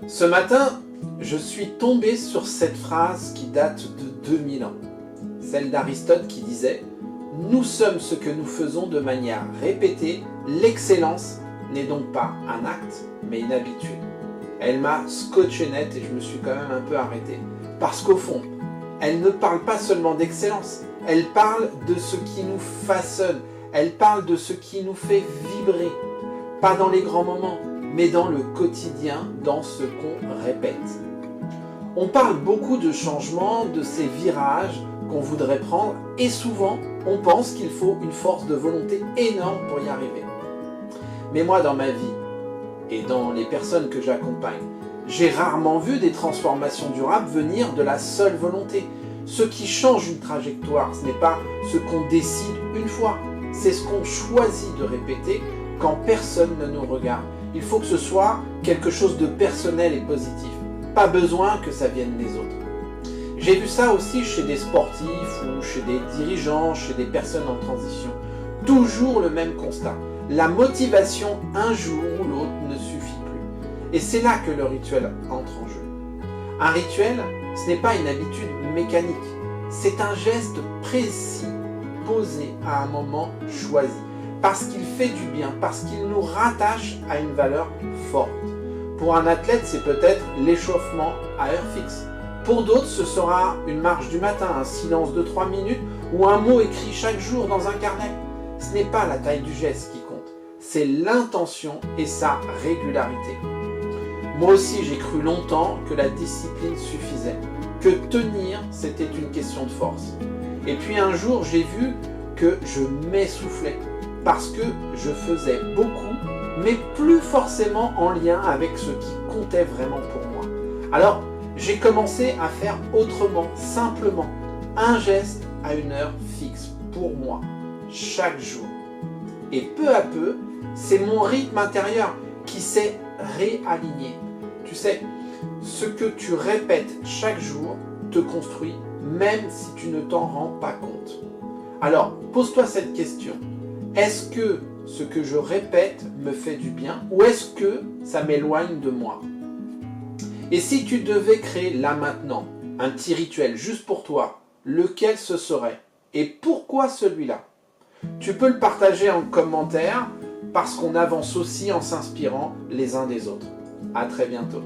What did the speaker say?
Ce matin, je suis tombé sur cette phrase qui date de 2000 ans, celle d'Aristote qui disait « Nous sommes ce que nous faisons de manière répétée, l'excellence n'est donc pas un acte, mais une habitude. » Elle m'a scotché net et je me suis quand même un peu arrêté. Parce qu'au fond, elle ne parle pas seulement d'excellence, elle parle de ce qui nous façonne, elle parle de ce qui nous fait vibrer. Pas dans les grands moments, mais dans le quotidien, dans ce qu'on répète. On parle beaucoup de changements, de ces virages qu'on voudrait prendre, et souvent, on pense qu'il faut une force de volonté énorme pour y arriver. Mais moi, dans ma vie, et dans les personnes que j'accompagne, j'ai rarement vu des transformations durables venir de la seule volonté. Ce qui change une trajectoire, ce n'est pas ce qu'on décide une fois, c'est ce qu'on choisit de répéter quand personne ne nous regarde. Il faut que ce soit quelque chose de personnel et positif. Pas besoin que ça vienne des autres. J'ai vu ça aussi chez des sportifs ou chez des dirigeants, chez des personnes en transition. Toujours le même constat. La motivation un jour ou l'autre ne suffit plus. Et c'est là que le rituel entre en jeu. Un rituel, ce n'est pas une habitude mécanique. C'est un geste précis, posé à un moment choisi. Parce qu'il fait du bien, parce qu'il nous rattache à une valeur forte. Pour un athlète, c'est peut-être l'échauffement à heure fixe. Pour d'autres, ce sera une marche du matin, un silence de 3 minutes ou un mot écrit chaque jour dans un carnet. Ce n'est pas la taille du geste qui compte, c'est l'intention et sa régularité. Moi aussi, j'ai cru longtemps que la discipline suffisait, que tenir, c'était une question de force. Et puis un jour, j'ai vu que je m'essoufflais. Parce que je faisais beaucoup, mais plus forcément en lien avec ce qui comptait vraiment pour moi. Alors, j'ai commencé à faire autrement, simplement, un geste à une heure fixe, pour moi, chaque jour. Et peu à peu, c'est mon rythme intérieur qui s'est réaligné. Tu sais, ce que tu répètes chaque jour te construit, même si tu ne t'en rends pas compte. Alors, pose-toi cette question. Est-ce que ce que je répète me fait du bien ou est-ce que ça m'éloigne de moi? Et si tu devais créer là maintenant un petit rituel juste pour toi, lequel ce serait? Et pourquoi celui-là? Tu peux le partager en commentaire parce qu'on avance aussi en s'inspirant les uns des autres. À très bientôt.